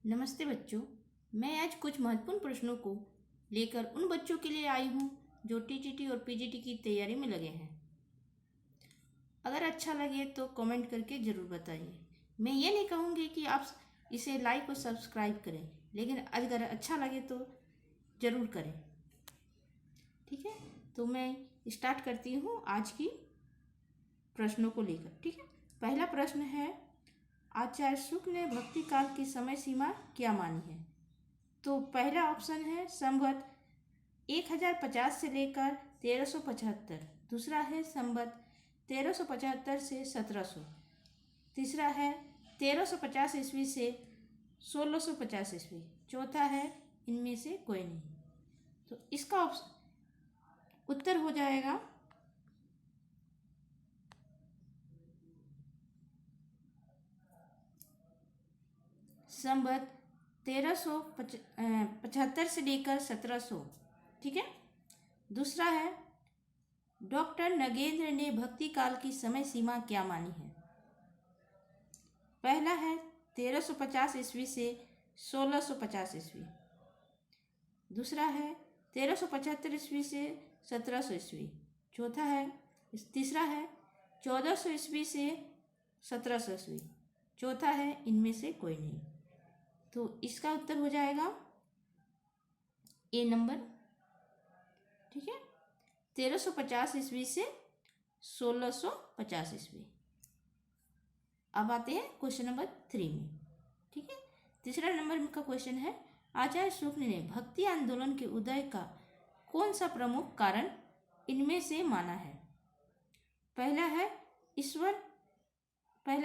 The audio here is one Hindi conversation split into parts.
नमस्ते बच्चों। मैं आज कुछ महत्वपूर्ण प्रश्नों को लेकर उन बच्चों के लिए आई हूँ जो टीटीटी और पीजीटी की तैयारी में लगे हैं। अगर अच्छा लगे तो कमेंट करके ज़रूर बताइए। मैं ये नहीं कहूँगी कि आप इसे लाइक और सब्सक्राइब करें, लेकिन अगर अच्छा लगे तो ज़रूर करें। ठीक है, तो मैं स्टार्ट करती हूँ आज की प्रश्नों को लेकर। ठीक है, पहला प्रश्न है, आचार्य शुक्ल ने भक्ति काल की समय सीमा क्या मानी है? तो पहला ऑप्शन है संवत 1050 से लेकर 1375। दूसरा है संवत 1375 से 1700। तीसरा है 1350 ईस्वी से 1650 ईस्वी। चौथा है इनमें से कोई नहीं। तो इसका उत्तर हो जाएगा संवत 1375 से लेकर 1700। ठीक है। दूसरा है, डॉक्टर नगेंद्र ने भक्ति काल की समय सीमा क्या मानी है? पहला है 1350 ईस्वी से 1650 ईस्वी। दूसरा है 1375 ईस्वी से 1700 ईस्वी। चौथा है तीसरा है 1400 ईस्वी से 1700 ईस्वी। चौथा है इनमें से कोई नहीं। तो इसका उत्तर हो जाएगा ए नंबर। ठीक है, 1350 ईस्वी से 1650 ईस्वी। अब आते हैं क्वेश्चन नंबर 3 में। ठीक है, तीसरा नंबर का क्वेश्चन है, आचार्य शुक्ल ने भक्ति आंदोलन के उदय का कौन सा प्रमुख कारण इनमें से माना है? पहला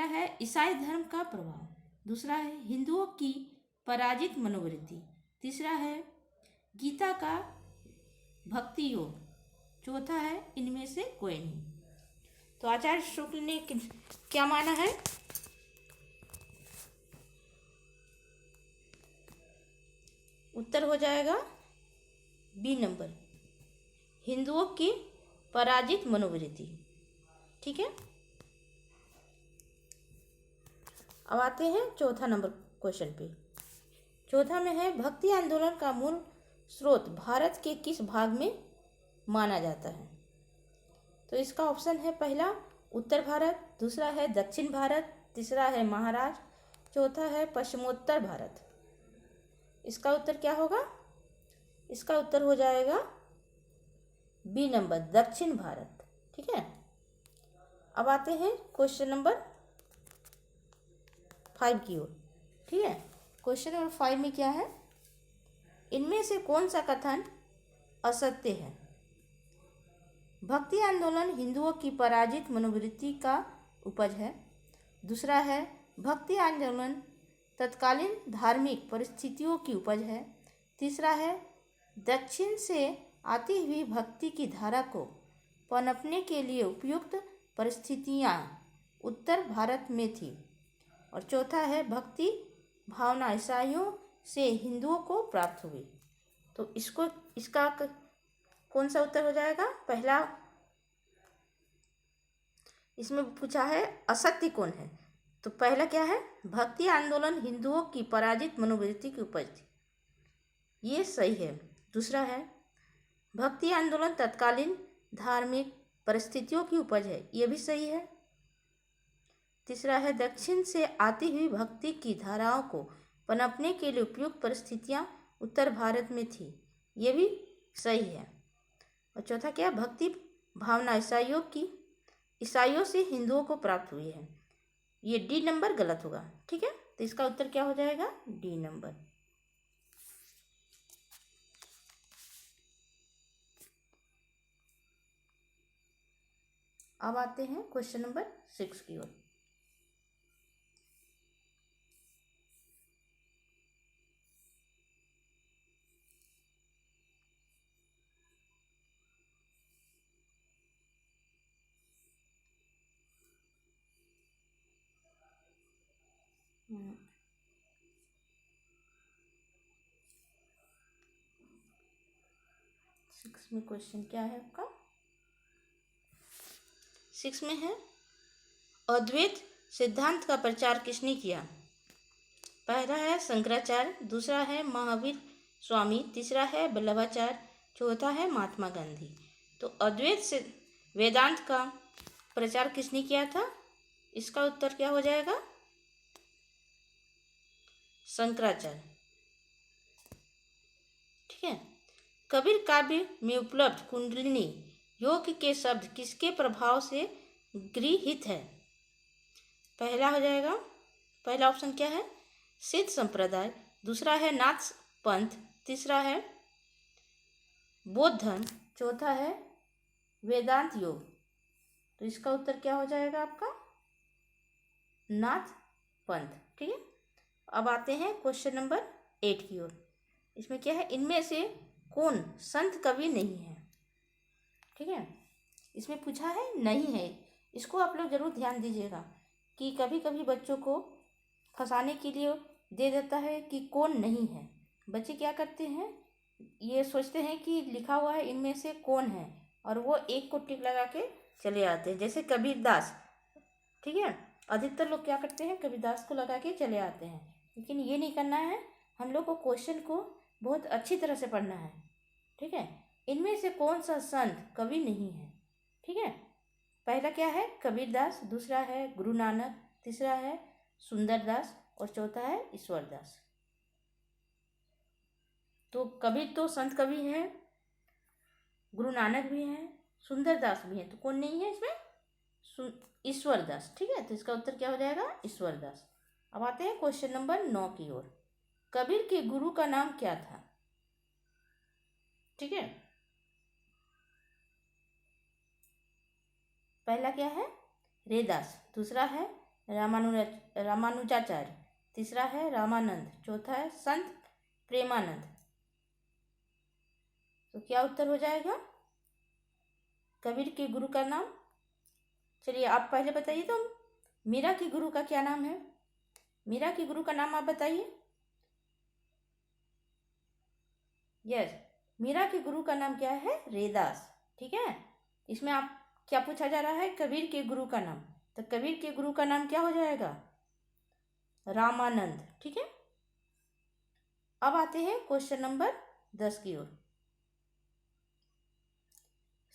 है ईसाई धर्म का प्रभाव। दूसरा है हिंदुओं की पराजित मनोवृत्ति। तीसरा है गीता का भक्ति योग। चौथा है इनमें से कोई नहीं। तो आचार्य शुक्ल ने क्या माना है? उत्तर हो जाएगा बी नंबर, हिंदुओं की पराजित मनोवृत्ति। ठीक है, अब आते हैं चौथा नंबर क्वेश्चन पे। चौथा में है, भक्ति आंदोलन का मूल स्रोत भारत के किस भाग में माना जाता है? तो इसका ऑप्शन है, पहला उत्तर भारत, दूसरा है दक्षिण भारत, तीसरा है महाराष्ट्र, चौथा है पश्चिमोत्तर भारत। इसका उत्तर क्या होगा? इसका उत्तर हो जाएगा बी नंबर, दक्षिण भारत। ठीक है, अब आते हैं क्वेश्चन नंबर 5 की ओर। ठीक है, क्वेश्चन नंबर 5 में क्या है, इनमें से कौन सा कथन असत्य है? भक्ति आंदोलन हिंदुओं की पराजित मनोवृत्ति का उपज है। दूसरा है भक्ति आंदोलन तत्कालीन धार्मिक परिस्थितियों की उपज है। तीसरा है दक्षिण से आती हुई भक्ति की धारा को पनपने के लिए उपयुक्त परिस्थितियां उत्तर भारत में थी। और चौथा है भक्ति भावना ईसाइयों से हिंदुओं को प्राप्त हुई। तो इसका कौन सा उत्तर हो जाएगा? पहला, इसमें पूछा है असत्य कौन है, तो पहला क्या है, भक्ति आंदोलन हिंदुओं की पराजित मनोवृत्ति की उपज थी, ये सही है। दूसरा है भक्ति आंदोलन तत्कालीन धार्मिक परिस्थितियों की उपज है, ये भी सही है। तीसरा है दक्षिण से आती हुई भक्ति की धाराओं को पनपने के लिए उपयुक्त परिस्थितियां उत्तर भारत में थी, ये भी सही है। और चौथा क्या, भक्ति भावना ईसाइयों से हिंदुओं को प्राप्त हुई है, ये डी नंबर गलत होगा। ठीक है, तो इसका उत्तर क्या हो जाएगा? D number. अब आते हैं क्वेश्चन नंबर 6 की ओर। सिक्स में क्वेश्चन क्या है आपका? 6 में है, अद्वैत सिद्धांत का प्रचार किसने किया? पहला है शंकराचार्य, दूसरा है महावीर स्वामी, तीसरा है वल्लभाचार्य, चौथा है महात्मा गांधी। तो अद्वैत से वेदांत का प्रचार किसने किया था? इसका उत्तर क्या हो जाएगा? शंकराचार्य। ठीक है। कबीर काव्य में उपलब्ध कुंडलिनी योग के शब्द किसके प्रभाव से गृहीत है? पहला हो जाएगा, पहला ऑप्शन क्या है? सिद्ध संप्रदाय, दूसरा है नाथ पंथ, तीसरा है बौद्ध धर्म, चौथा है वेदांत योग। तो इसका उत्तर क्या हो जाएगा आपका? नाथ पंथ। ठीक है। अब आते हैं क्वेश्चन नंबर 8 की ओर। इसमें क्या है? इनमें से कौन संत कवि नहीं है? ठीक है। इसमें पूछा है नहीं है। इसको आप लोग जरूर ध्यान दीजिएगा कि कभी कभी बच्चों को फंसाने के लिए दे देता है कि कौन नहीं है। बच्चे क्या करते हैं, ये सोचते हैं कि लिखा हुआ है इनमें से कौन है, और वो एक को टिक लगा के चले आते हैं। जैसे कबीरदास, ठीक है, अधिकतर लोग क्या करते हैं, कबीरदास को लगा के चले आते हैं। लेकिन ये नहीं करना है, हम लोग को क्वेश्चन को बहुत अच्छी तरह से पढ़ना है। ठीक है। इनमें से कौन सा संत कवि नहीं है? ठीक है। पहला क्या है? कबीरदास, दूसरा है गुरु नानक, तीसरा है सुंदरदास और चौथा है ईश्वरदास। तो कबीर तो संत कवि हैं, गुरु नानक भी हैं, सुंदरदास भी हैं, तो कौन नहीं है इसमें? ईश्वरदास। ठीक है। तो इसका उत्तर क्या हो जाएगा? ईश्वरदास। अब आते हैं क्वेश्चन नंबर 9 की ओर। कबीर के गुरु का नाम क्या था? ठीक है। पहला क्या है? रैदास, दूसरा है रामानुजाचार्य, तीसरा है रामानंद, चौथा है संत प्रेमानंद। तो क्या उत्तर हो जाएगा? कबीर के गुरु का नाम, चलिए आप पहले बताइए। तो मीरा के गुरु का क्या नाम है? मीरा के गुरु का नाम आप बताइए। यस, मीरा के गुरु का नाम क्या है? रैदास। ठीक है। इसमें आप क्या पूछा जा रहा है? कबीर के गुरु का नाम। तो कबीर के गुरु का नाम क्या हो जाएगा? रामानंद। ठीक है। अब आते हैं क्वेश्चन नंबर 10 की ओर।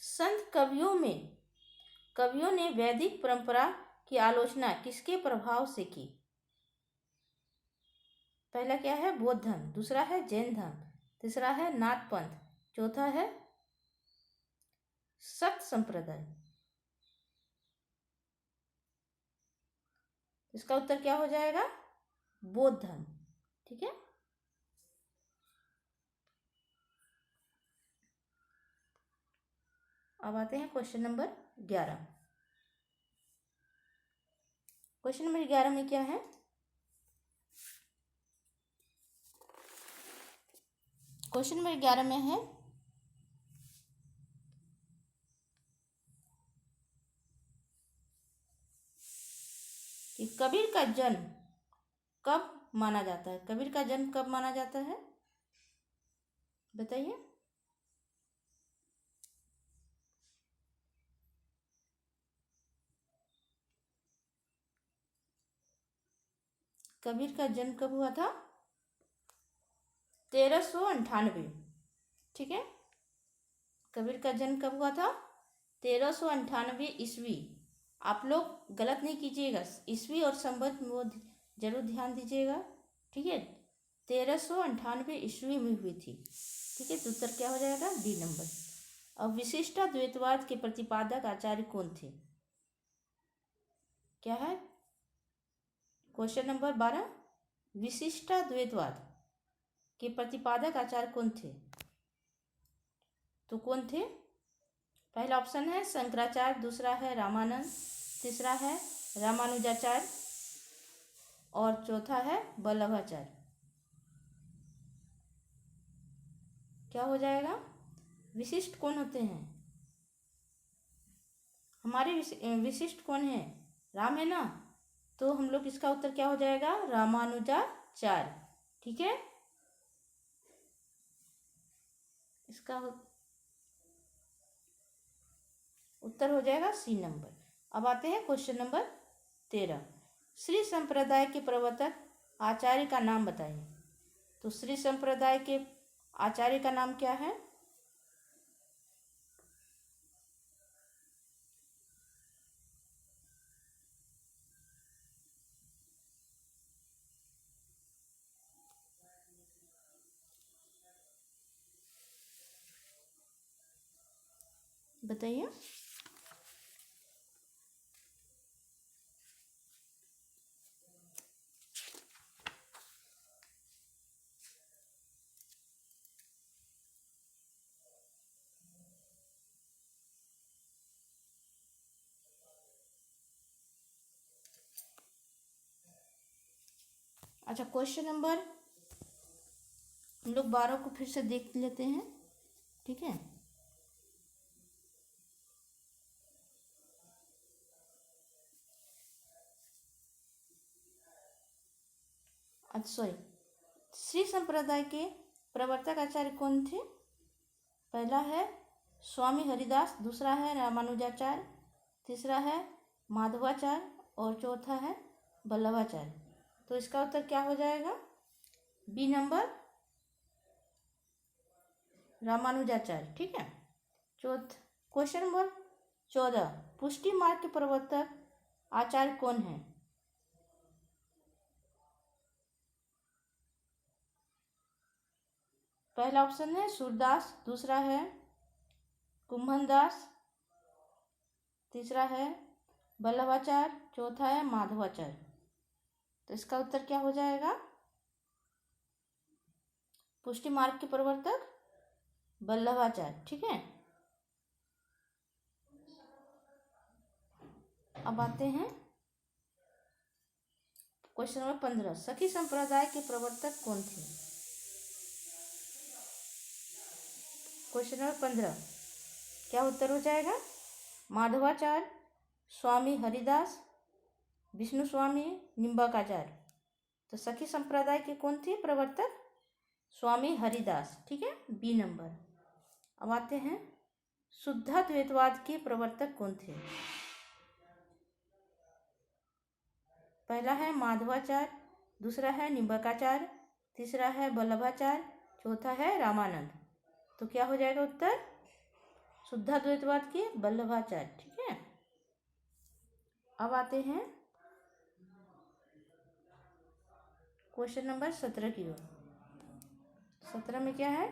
संत कवियों ने वैदिक परंपरा की आलोचना किसके प्रभाव से की? पहला क्या है? बौद्ध धर्म, दूसरा है जैन धर्म, तीसरा है नाथ पंथ, चौथा है शक्त संप्रदाय। इसका उत्तर क्या हो जाएगा? बौद्ध धर्म। ठीक है। अब आते हैं क्वेश्चन नंबर 11। क्वेश्चन नंबर 11 में क्या है? क्वेश्चन नंबर 11 में है कि कबीर का जन्म कब माना जाता है? कबीर का जन्म कब माना जाता है? बताइए। कबीर का जन्म कब हुआ था? 1398। ठीक है। कबीर का जन्म कब हुआ था? 1398 ईस्वी। आप लोग गलत नहीं कीजिएगा, ईस्वी और संवत में वो जरूर ध्यान दीजिएगा। ठीक है। 1398 ईस्वी में हुई थी। ठीक है। तो उत्तर क्या हो जाएगा? D number. अब विशिष्टाद्वैतवाद के प्रतिपादक आचार्य कौन थे? क्या है? क्वेश्चन नंबर 12, विशिष्टाद्वैतवाद के प्रतिपादक आचार्य कौन थे? तो कौन थे? पहला ऑप्शन है शंकराचार्य, दूसरा है रामानंद, तीसरा है रामानुजाचार्य और चौथा है वल्लभाचार्य। क्या हो जाएगा? विशिष्ट कौन होते हैं? हमारे विशिष्ट कौन है? राम है ना। तो हम लोग इसका उत्तर क्या हो जाएगा? रामानुजाचार्य। ठीक है। इसका उत्तर हो जाएगा सी नंबर। अब आते हैं क्वेश्चन नंबर 13। श्री संप्रदाय के प्रवर्तक आचार्य का नाम बताइए। तो श्री संप्रदाय के आचार्य का नाम क्या है? बताइए। अच्छा, क्वेश्चन नंबर हम लोग 12 को फिर से देख लेते हैं, ठीक है। अच्छा सॉरी, श्री संप्रदाय के प्रवर्तक आचार्य कौन थे? पहला है स्वामी हरिदास, दूसरा है रामानुजाचार्य, तीसरा है माधवाचार्य और चौथा है वल्लभाचार्य। तो इसका उत्तर क्या हो जाएगा? बी नंबर, रामानुजाचार्य, ठीक है। क्वेश्चन नंबर 14, पुष्टि मार्ग के प्रवर्तक आचार्य कौन है? पहला ऑप्शन है सूरदास, दूसरा है कुंभनदास, तीसरा है वल्लभाचार्य, चौथा है माधवाचार्य। तो इसका उत्तर क्या हो जाएगा? पुष्टि मार्ग के प्रवर्तक वल्लभाचार्य, ठीक है। अब आते हैं क्वेश्चन नंबर 15, सखी संप्रदाय के प्रवर्तक कौन थे? क्वेश्चन नंबर 15, क्या उत्तर हो जाएगा? माधवाचार्य, स्वामी हरिदास, विष्णु स्वामी, निम्बाकाचार्य। तो सखी संप्रदाय के कौन थे प्रवर्तक? स्वामी हरिदास, ठीक है, बी नंबर। अब आते हैं शुद्धाद्वैतवाद के प्रवर्तक कौन थे? पहला है माधवाचार्य, दूसरा है निम्बाकाचार्य, तीसरा है वल्लभाचार्य, चौथा है रामानंद। तो क्या हो जाएगा उत्तर? शुद्धाद्वैतवाद के वल्लभाचार्य, ठीक है। अब आते हैं क्वेश्चन नंबर 17 की ओर। 17 में क्या है?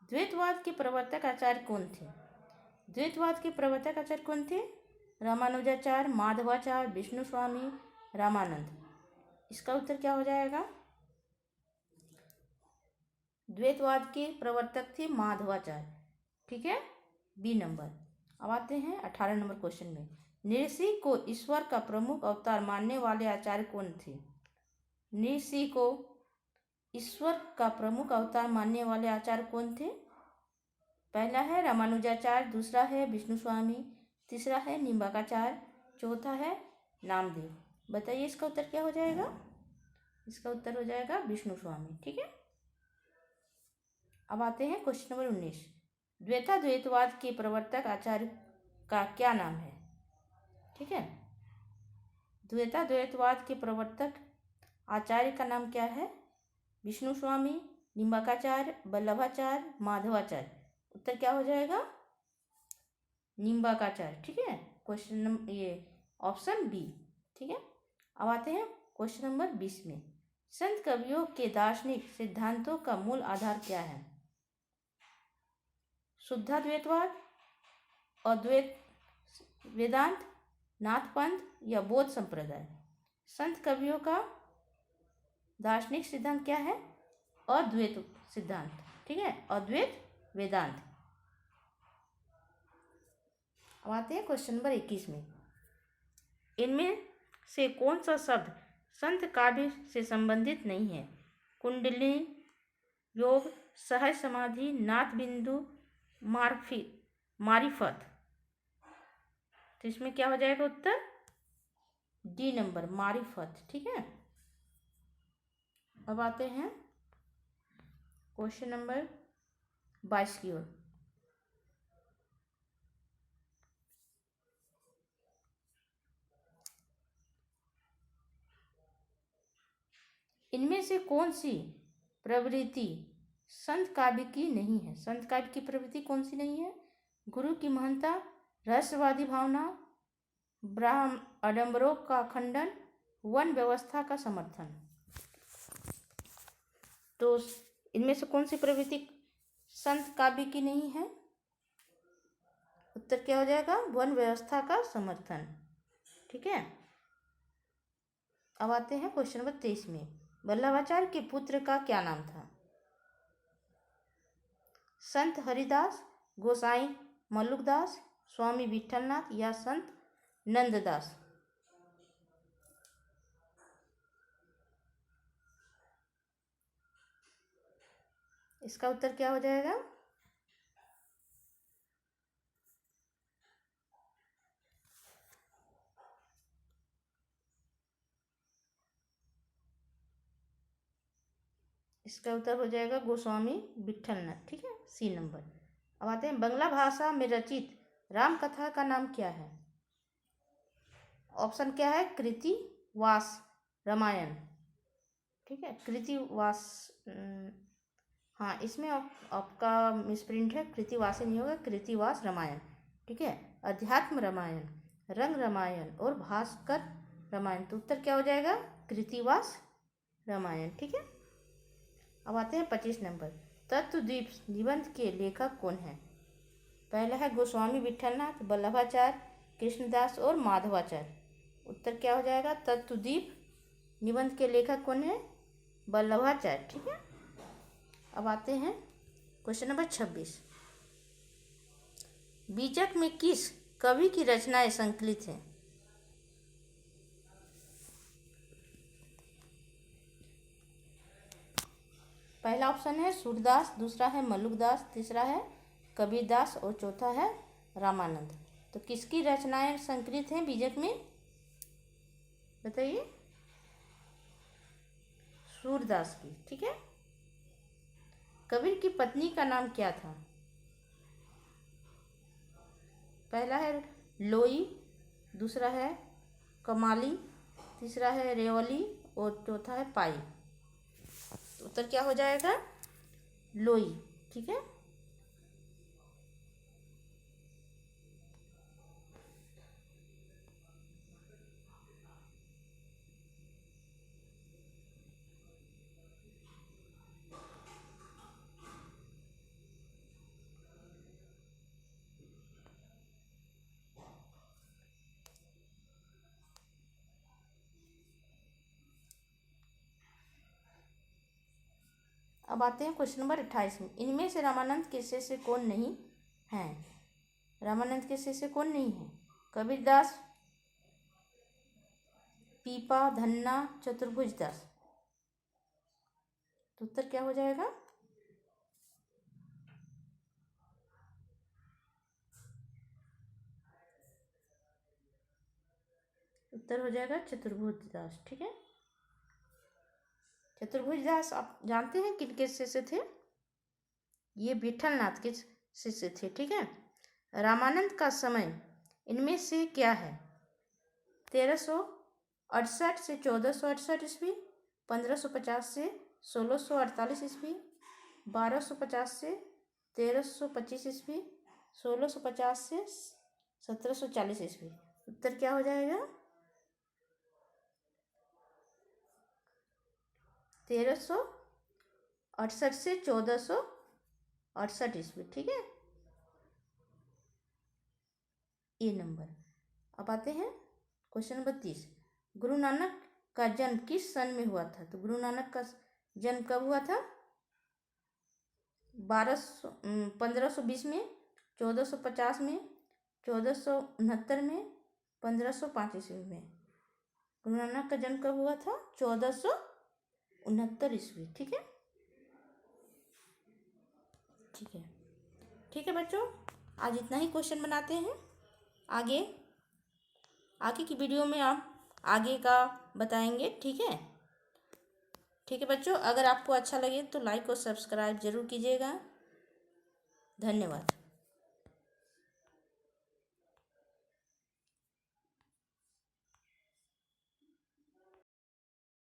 द्वैतवाद के प्रवर्तक आचार्य कौन थे? द्वैतवाद के प्रवर्तक आचार्य कौन थे? रामानुजाचार्य, माधवाचार्य, विष्णु स्वामी, रामानंद। इसका उत्तर क्या हो जाएगा? द्वैतवाद के प्रवर्तक थे माधवाचार्य, ठीक है, बी नंबर। अब आते हैं 18 नंबर क्वेश्चन में, नृसिंह को ईश्वर का प्रमुख अवतार मानने वाले आचार्य कौन थे? नृसिंह को ईश्वर का प्रमुख अवतार मानने वाले आचार्य कौन थे? पहला है रामानुजाचार्य, दूसरा है विष्णु स्वामी, तीसरा है निम्बाकाचार्य, चौथा है नामदेव। बताइए इसका उत्तर क्या हो जाएगा? इसका उत्तर हो जाएगा विष्णु स्वामी, ठीक है। अब आते हैं क्वेश्चन नंबर 19, द्वैताद्वैतवाद के प्रवर्तक आचार्य का क्या नाम है? ठीक है, द्वैताद्वैतवाद के प्रवर्तक आचार्य का नाम क्या है? विष्णु स्वामी, निम्बाकाचार्य, वल्लभाचार्य, माधवाचार्य। उत्तर क्या हो जाएगा? निम्बाकाचार्य, ठीक है, क्वेश्चन नंबर ये ऑप्शन बी, ठीक है। अब आते हैं क्वेश्चन नंबर 20 में, संत कवियों के दार्शनिक सिद्धांतों का मूल आधार क्या है? शुद्धाद्वैतवाद, अद्वैत वेदांत, नाथपंथ या बौद्ध संप्रदाय। संत कवियों का दार्शनिक सिद्धांत क्या है? अद्वैत सिद्धांत, ठीक है, अद्वैत वेदांत। अब आते हैं क्वेश्चन नंबर 21 में, इनमें से कौन सा शब्द संत काव्य से संबंधित नहीं है? कुंडलिनी योग, सहज समाधि, नाथ बिंदु, मारिफत। तो इसमें क्या हो जाएगा उत्तर? डी नंबर, मारिफत, ठीक है। अब आते हैं क्वेश्चन नंबर 22 की ओर। इनमें से कौन सी प्रवृत्ति संत काव्य की नहीं है? संत काव्य की प्रवृत्ति कौन सी नहीं है? गुरु की महानता, रहस्यवादी भावना, ब्राह्म आडंबरों का खंडन, वन व्यवस्था का समर्थन। तो इनमें से कौन सी प्रवृत्ति संत काव्य की नहीं है? उत्तर क्या हो जाएगा? वन व्यवस्था का समर्थन। ठीक है, अब आते हैं क्वेश्चन नंबर 23 में। वल्लभाचार्य के पुत्र का क्या नाम था? संत हरिदास, गोसाई मल्लुकदास, स्वामी विठलनाथ या संत नंददास? इसका उत्तर क्या हो जाएगा? इसका उत्तर हो जाएगा गोस्वामी विठलनाथ। ठीक है, सी नंबर। अब आते हैं बंगला भाषा में रचित राम कथा का नाम क्या है? ऑप्शन क्या है? कृतिवास रामायण। ठीक है, कृतिवास, हाँ इसमें आपका मिसप्रिंट है, कृतिवासी नहीं होगा, कृतिवास रामायण। ठीक है, अध्यात्म रामायण, रंग रामायण और भास्कर रामायण। तो उत्तर क्या हो जाएगा? कृतिवास रामायण। ठीक है, अब आते हैं 25 नंबर। तत्वदीप निबंध के लेखक कौन है? पहला है गोस्वामी विठलनाथ, वल्लभाचार्य, कृष्णदास और माधवाचार्य। उत्तर क्या हो जाएगा? तत्वदीप निबंध के लेखक कौन है? वल्लभाचार्य। ठीक है, अब आते हैं क्वेश्चन नंबर 26। बीजक में किस कवि की रचनाएं संकलित हैं? पहला ऑप्शन है सूरदास, दूसरा है मल्लुकदास, तीसरा है कबीरदास और चौथा है रामानंद। तो किसकी रचनाएं संकलित हैं बीजक में? बताइए। सूरदास की। ठीक है, कबीर की पत्नी का नाम क्या था? पहला है लोई, दूसरा है कमाली, तीसरा है रेवली और चौथा है पाई। तो उत्तर क्या हो जाएगा? लोई। ठीक है, अब आते हैं क्वेश्चन नंबर 28 में। इनमें से रामानंद के शिष्य कौन नहीं है? रामानंद के शिष्य कौन नहीं है? कबीरदास, पीपा, धन्ना, चतुर्भुज दास। तो उत्तर क्या हो जाएगा? उत्तर हो जाएगा चतुर्भुज दास। ठीक है, चतुर्भुज दास आप जानते हैं किनके शिष्य थे? ये विठलनाथ के शिष्य थे। ठीक है, रामानंद का समय इनमें से क्या है? 1368 से 1468 ईस्वी, 1550 से 1648 ईस्वी, 1250 से 1325 ईस्वी, 1650 से 1740 ईस्वी। उत्तर क्या हो जाएगा? 1368 से 1468 ईस्वी। ठीक है, ए नंबर। अब आते हैं क्वेश्चन नंबर 30। गुरु नानक का जन्म किस सन में हुआ था? तो गुरु नानक का जन्म कब हुआ था? 1520 में, 1450 में, 1469 में, 1505 ईस्वी में। गुरु नानक का जन्म कब हुआ था? 1469 ईस्वी। ठीक है, ठीक है, ठीक है बच्चों, आज इतना ही क्वेश्चन बनाते हैं। आगे की वीडियो में आप आगे का बताएंगे। ठीक है, ठीक है बच्चों, अगर आपको अच्छा लगे तो लाइक और सब्सक्राइब जरूर कीजिएगा। धन्यवाद।